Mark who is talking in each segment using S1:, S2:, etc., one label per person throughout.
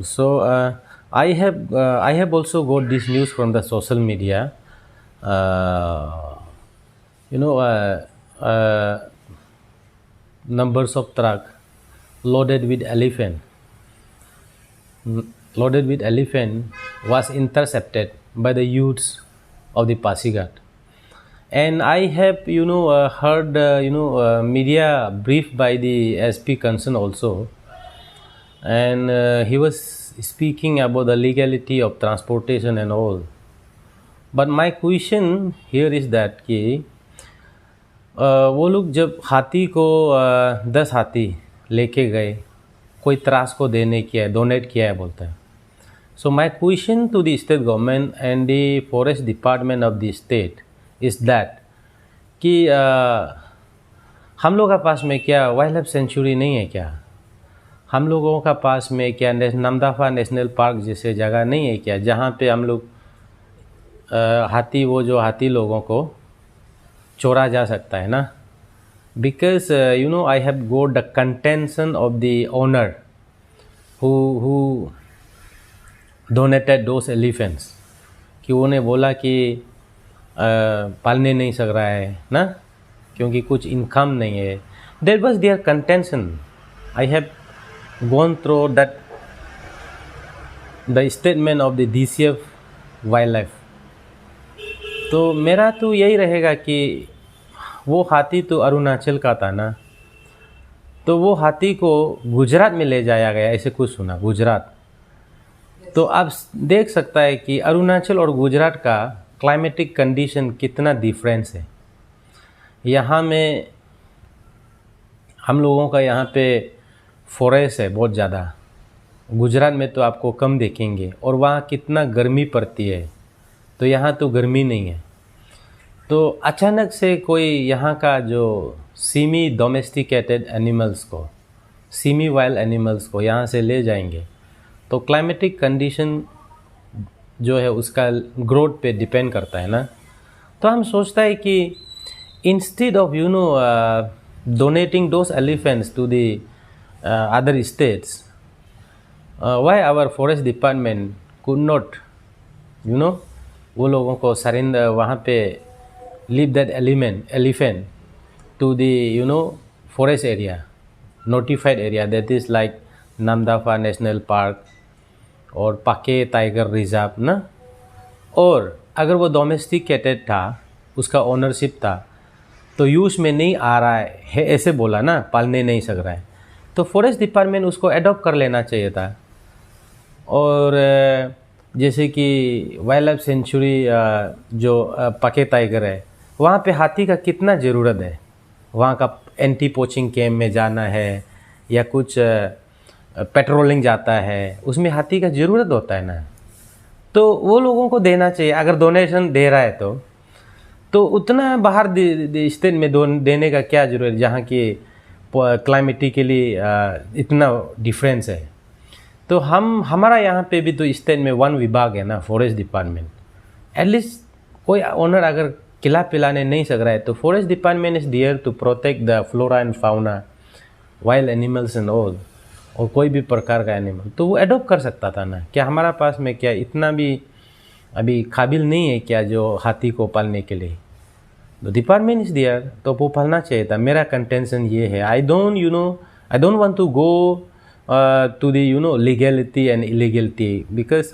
S1: I have also got this news from the social media. Uh, you know, numbers of truck loaded with elephant, loaded with elephant was intercepted by the youths of the Pasigat. And I have, heard, media briefed by the SP concern also, and he was speaking about the legality of transportation and all. But my question here is that कि वो लोग जब हाथी को 10 हाथी लेके गए, कोई त्रास को देने किया है, डोनेट किया है बोलता है. So my question to the state government and the forest department of the state is that कि हम लोग का पास में क्या वाइल्ड लाइफ सेंचुरी नहीं है क्या? हम लोगों का पास में क्या नामदफा नेशनल पार्क जैसे जगह नहीं है क्या, जहाँ पे हम लोग हाथी, वो जो हाथी लोगों को चोरा जा सकता है ना? Because I have got the contention of the owner who donated those elephants, कि उन्हें बोला कि पालने नहीं सक रहा है ना, क्योंकि कुछ इनकम नहीं है. There was their contention. I have gone through that the statement of the DCF wildlife. तो मेरा तो यही रहेगा कि वो हाथी तो अरुणाचल का था ना, तो वो हाथी को गुजरात में ले जाया गया, ऐसे कुछ सुना, गुजरात. तो आप देख सकता है कि अरुणाचल और गुजरात का क्लाइमेटिक कंडीशन कितना डिफरेंस है. यहाँ में हम लोगों का यहाँ पे फॉरेस्ट है बहुत ज़्यादा, गुजरात में तो आपको कम देखेंगे, और वहाँ कितना गर्मी पड़ती है, तो यहाँ तो गर्मी नहीं है. तो अचानक से कोई यहाँ का जो सीमी डोमेस्टिकेटेड एनिमल्स को, सीमी वाइल्ड एनिमल्स को यहाँ से ले जाएंगे, तो क्लाइमेटिक कंडीशन जो है उसका ग्रोथ पे डिपेंड करता है ना. तो हम सोचता है कि instead of donating those elephants to the other states, why our forest department could not, वो लोगों को सरेंडर वहाँ पे leave that elephant to the forest area, notified area, that is like Namdapha National Park और पाके tiger reserve ना. और अगर वो डोमेस्टिकेटेड था, उसका ओनरशिप था, तो यूज़ में नहीं आ रहा है ऐसे बोला ना, पालने नहीं सक रहा है, तो फॉरेस्ट डिपार्टमेंट उसको अडॉप्ट कर लेना चाहिए था. और जैसे कि वाइल्ड लाइफ सेंचुरी जो पाके टाइगर है, वहाँ पे हाथी का कितना ज़रूरत है. वहाँ का एंटी पोचिंग कैम्प में जाना है या कुछ पेट्रोलिंग जाता है, उसमें हाथी का ज़रूरत होता है ना. तो वो लोगों को देना चाहिए. अगर डोनेशन दे रहा है तो उतना बाहर स्टेट में देने का क्या ज़रूरत है, जहाँ की क्लाइमेटिकली इतना डिफरेंस है. तो हमारा यहाँ पे भी तो स्टेट में वन विभाग है ना, फॉरेस्ट डिपार्टमेंट. एटलीस्ट कोई ओनर अगर खिला पिलाने नहीं सक रहा है, तो forest department is there to protect the flora and fauna, wild animals and all, और कोई भी प्रकार का एनिमल, तो वो अडॉप्ट कर सकता था ना. क्या हमारा पास में क्या इतना भी अभी काबिल नहीं है क्या जो हाथी को पालने के लिए? द डिपार्टमेंट इज देयर, तो वो पालना चाहिए था. मेरा कंटेंशन ये है. I don't want to go to the legality and illegality, because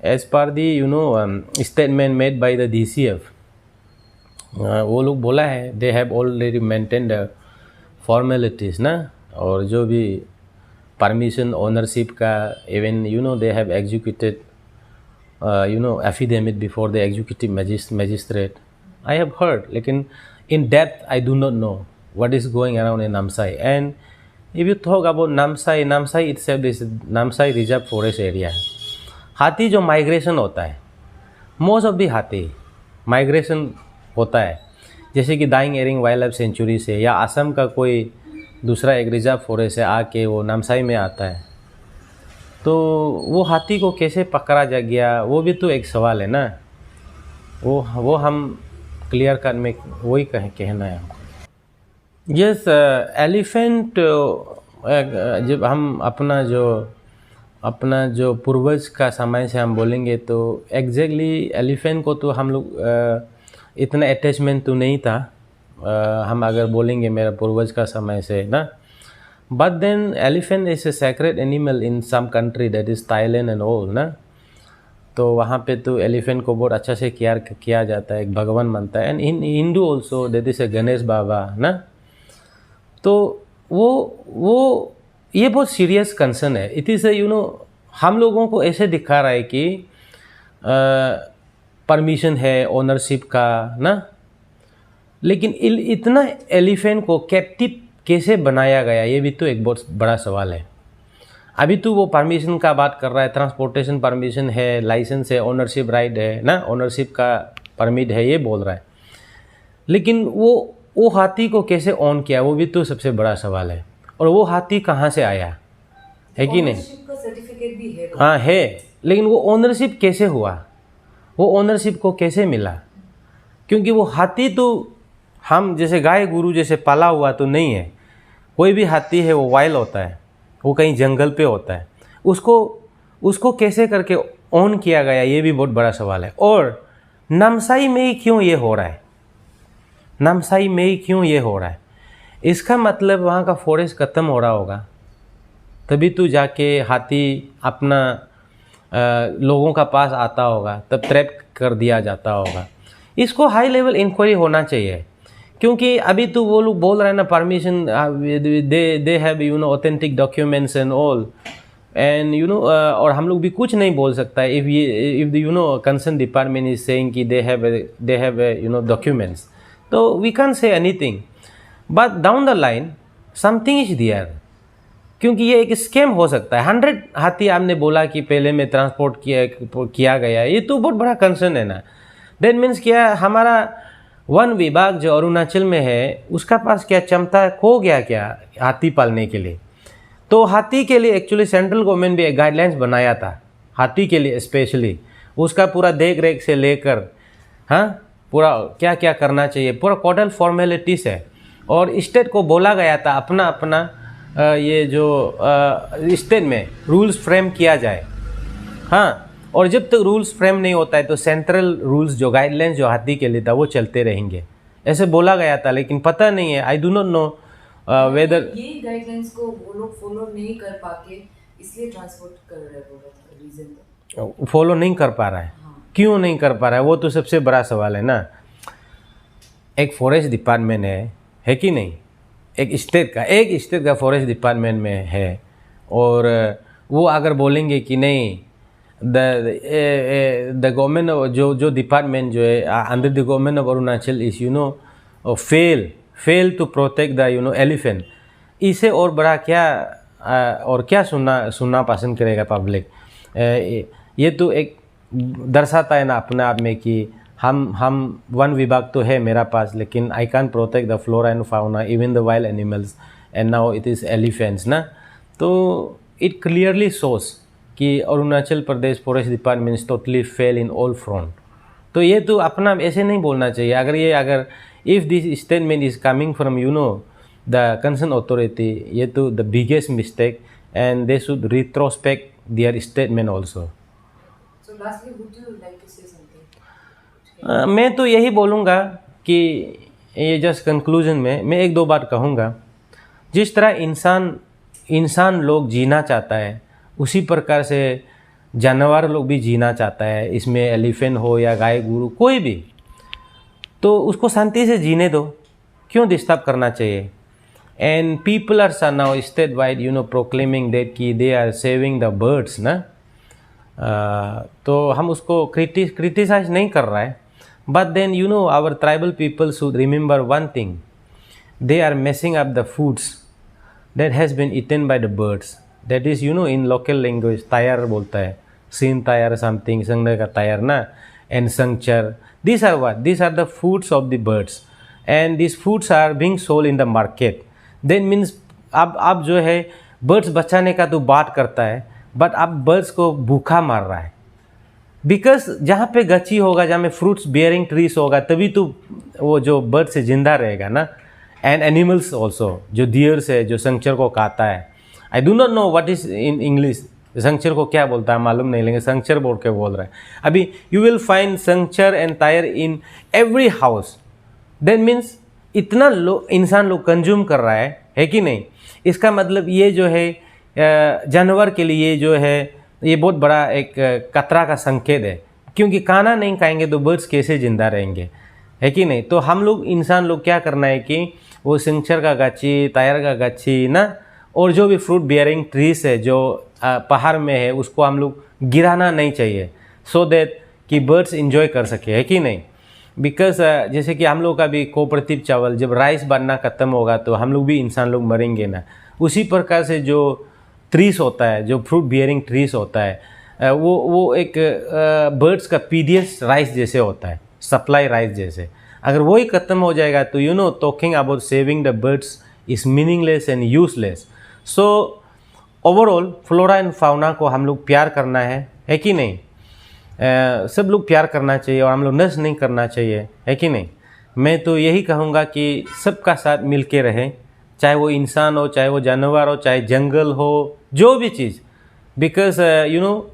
S1: as per the statement made by the DCF, वो लोग बोला है they have already maintained formalities ना, और जो भी परमिशन ओनरशिप का, even they have executed affidavit before the executive magistrate. I have heard, लेकिन in depth I do not know what is going around in Namsai. And if you talk about Namsai itself is Namsai Reserve Forest Area. हाथी जो migration होता है, most of the हाथी migration होता है, जैसे कि दाइंग एरिंग वाइल्ड लाइफ सेंचुरी से या असम का कोई दूसरा एक रिजर्व फॉरेस्ट है आके वो नामसाई में आता है. तो वो हाथी को कैसे पकड़ा जा गया, वो भी तो एक सवाल है ना. वो हम क्लियर कर में वही कहना है. यस, एलिफेंट जब हम अपना जो अपना जो पूर्वज का समय से हम बोलेंगे तो एग्जैक्टली एलिफेंट को तो हम लोग इतना अटैचमेंट तो नहीं था। हम अगर बोलेंगे मेरा पूर्वज का समय से ना, but then elephant is a sacred animal in some country that is Thailand and all ना। तो वहाँ पे तो एलिफेंट को बहुत अच्छा से केयर किया जाता है, एक भगवान मानता है। And in Hindu also that is a Ganesh Baba ना। तो वो ये बहुत सीरियस कंसर्न है। इट इज़ हम लोगों को ऐसे दिखा रहा है कि परमिशन है ओनरशिप का ना, लेकिन इतना एलिफेंट को कैप्टिव कैसे बनाया गया, ये भी तो एक बहुत बड़ा सवाल है। अभी तो वो परमिशन का बात कर रहा है, ट्रांसपोर्टेशन परमिशन है, लाइसेंस है, ओनरशिप राइट है ना, ओनरशिप का परमिट है, ये बोल रहा है। लेकिन वो हाथी को कैसे ऑन किया, वो भी तो सबसे बड़ा सवाल है। और वो हाथी कहाँ से आया, है कि नहीं?
S2: का सर्टिफिकेट भी है।
S1: हाँ है, लेकिन वो ओनरशिप कैसे हुआ, वो ओनरशिप को कैसे मिला? क्योंकि वो हाथी तो हम जैसे गाय गुरु जैसे पाला हुआ तो नहीं है। कोई भी हाथी है वो वाइल्ड होता है, वो कहीं जंगल पे होता है। उसको कैसे करके ऑन किया गया, ये भी बहुत बड़ा सवाल है। और नामसाई में ही क्यों ये हो रहा है, नामसाई में ही क्यों ये हो रहा है? इसका मतलब वहाँ का फॉरेस्ट ख़त्म हो रहा होगा, तभी तो जाके हाथी अपना लोगों का पास आता होगा, तब ट्रैप कर दिया जाता होगा। इसको हाई लेवल इंक्वायरी होना चाहिए। क्योंकि अभी तो वो लोग बोल रहे हैं ना permission, they have authentic documents and all, and और हम लोग भी कुछ नहीं बोल सकता है if concern department is saying कि दे हैव डॉक्यूमेंट्स, तो we can say anything. But down the line something is there, क्योंकि ये एक स्कैम हो सकता है। 100 हाथी आपने बोला कि पहले में ट्रांसपोर्ट किया गया, ये तो बहुत बड़ा कंसर्न है ना। दैट मीन्स क्या, हमारा वन विभाग जो अरुणाचल में है उसका पास क्या क्षमता खो गया क्या हाथी पालने के लिए? तो हाथी के लिए एक्चुअली सेंट्रल गवर्नमेंट भी एक गाइडलाइंस बनाया था हाथी के लिए स्पेशली, उसका पूरा देख रेख से लेकर हाँ पूरा क्या क्या करना चाहिए, पूरा कोडल फॉर्मेलिटीज़ है। और स्टेट को बोला गया था अपना अपना ये जो स्टेट में रूल्स फ्रेम किया जाए। हाँ, और जब तक रूल्स फ्रेम नहीं होता है तो सेंट्रल रूल्स जो गाइडलाइंस जो हाथी के लिए था वो चलते रहेंगे, ऐसे बोला गया था। लेकिन पता नहीं है, I do not know whether
S2: ये गाइडलाइंस को वो लोग फॉलो नहीं कर पाके इसलिए ट्रांसपोर्ट कर रहे हैं, रीजन
S1: फॉलो नहीं कर पा रहा है। हाँ। क्यों नहीं कर पा रहा है, वो तो सबसे बड़ा सवाल है ना। एक फॉरेस्ट डिपार्टमेंट है कि नहीं, एक स्टेट का फॉरेस्ट डिपार्टमेंट में है, और वो अगर बोलेंगे कि नहीं द गवर्नमेंट जो डिपार्टमेंट जो है under the government of Arunachal is fail to protect the elephant, इसे और बड़ा क्या और क्या सुनना पसंद करेगा पब्लिक? ये तो एक दर्शाता है ना अपने आप में कि हम वन विभाग तो है मेरा पास, लेकिन I can protect the flora and fauna even the wild animals, and now it is elephants ना। तो इट क्लियरली शोज कि Arunachal Pradesh forest department totally fail in all front. तो ये तो अपना ऐसे नहीं बोलना चाहिए। अगर if this statement is coming from the concern authority, ये तो the biggest mistake, and they should retrospect their statement also. मैं तो यही बोलूँगा कि ये जस्ट कंक्लूजन में मैं एक दो बात कहूँगा। जिस तरह इंसान लोग जीना चाहता है, उसी प्रकार से जानवर लोग भी जीना चाहता है, इसमें एलिफेंट हो या गाय गुरु कोई भी, तो उसको शांति से जीने दो, क्यों डिस्टर्ब करना चाहिए? And people are now state wide proclaiming that कि they are saving the birds ना। तो हम उसको क्रिटिसाइज नहीं कर रहा है, but then our tribal people should remember one thing, they are messing up the foods that has been eaten by the birds, that is in local language तायर बोलता है, सीन तायर समथिंग, संगने का तायर ना, एंड संगचर, these are what? These are the foods of the birds, and these foods are being sold in the market. That means अब जो है बर्ड्स बचाने का तो बात करता है, बट अब बर्ड्स को भूखा मार रहा है। बिकॉज जहाँ पे गची होगा, जहाँ में फ्रूट्स बियरिंग ट्रीज होगा, तभी तो वो जो बर्ड से जिंदा रहेगा ना। एंड एनिमल्स ऑल्सो, जो डियर्स है जो संचर को खाता है, I do not know what is in English संचर को क्या बोलता है मालूम नहीं, लेकिन संचर बोल के बोल रहा है। अभी यू विल फाइंड संचर एंड टायर in every house, then means इतना इंसान लोग कंज्यूम कर रहा है कि नहीं। इसका मतलब ये जो है जानवर के लिए जो है ये बहुत बड़ा एक खतरा का संकेत है, क्योंकि खाना नहीं खाएंगे तो बर्ड्स कैसे जिंदा रहेंगे, है कि नहीं। तो हम लोग इंसान लोग क्या करना है कि वो सिंचर का गाछी, टायर का गाछी ना, और जो भी फ्रूट बियरिंग ट्रीज है जो पहाड़ में है उसको हम लोग गिराना नहीं चाहिए, सो दैट कि बर्ड्स इंजॉय कर सके, है कि नहीं। बिकॉज जैसे कि हम लोग का भी कोऑपरेटिव चावल जब राइस बनना ख़त्म होगा तो हम लोग भी इंसान लोग मरेंगे ना। उसी प्रकार से जो ट्रीज होता है, जो फ्रूट बियरिंग ट्रीज होता है, वो एक बर्ड्स का पीडीएस राइस जैसे होता है, सप्लाई राइस जैसे। अगर वही ख़त्म हो जाएगा तो you know talking about saving the birds is meaningless and useless. So overall flora and fauna को हम लोग प्यार करना है कि नहीं। सब लोग प्यार करना चाहिए और हम लोग नष्ट नहीं करना चाहिए, है कि नहीं। मैं तो यही कहूँगा कि सबका साथ मिल के रहे, चाहे वो इंसान हो, चाहे वो जानवर हो, चाहे जंगल हो, जो भी चीज़। Because you know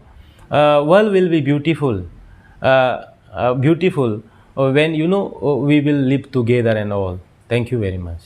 S1: world will be beautiful when you know we will live together and all. Thank you very much.